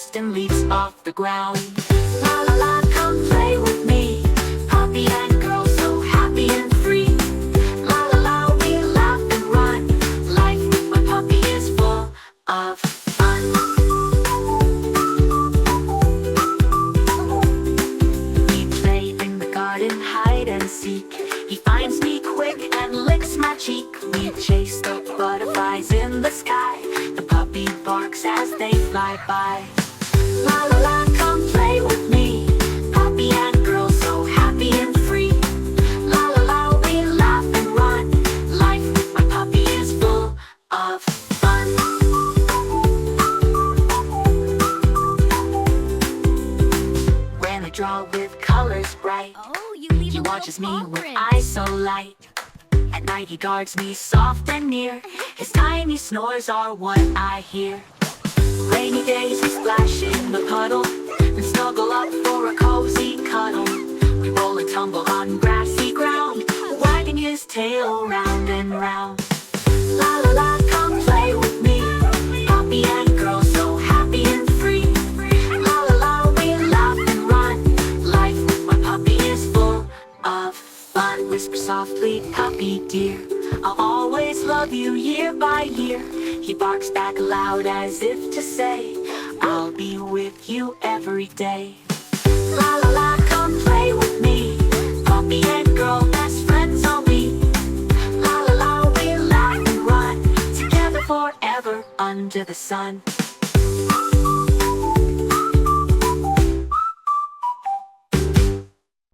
fast and leaps off the ground. La la la, come play with me, puppy and girl so happy and free. La la la, we laugh and run, life with my puppy is full of fun. We play in the garden, hide and seek. He finds me quick and licks my cheek. We chase the butterflies in the sky. The puppy barks as they fly by. La la la, come play with me, puppy and girl so happy and free. La la la, we laugh and run, life with my puppy is full of fun. When I draw with colors bright, he watches me with eyes so light. At night he guards me soft and near. His tiny snores are what I hear. Rainy days we splash in the puddle, and snuggle up for a cozy cuddle. We roll and tumble on grassy ground, wagging his tail round and round. La la la, come play with me, puppy and girl so happy and free. La la la, we laugh and run, life with my puppy is full of fun. Whisper softly, puppy dear, I'll always love you year by year. He barks back loud as if to say, I'll be with you every day. La la la, come play with me, puppy and girl, best friends are we. La la la, we laugh and run, together forever under the sun.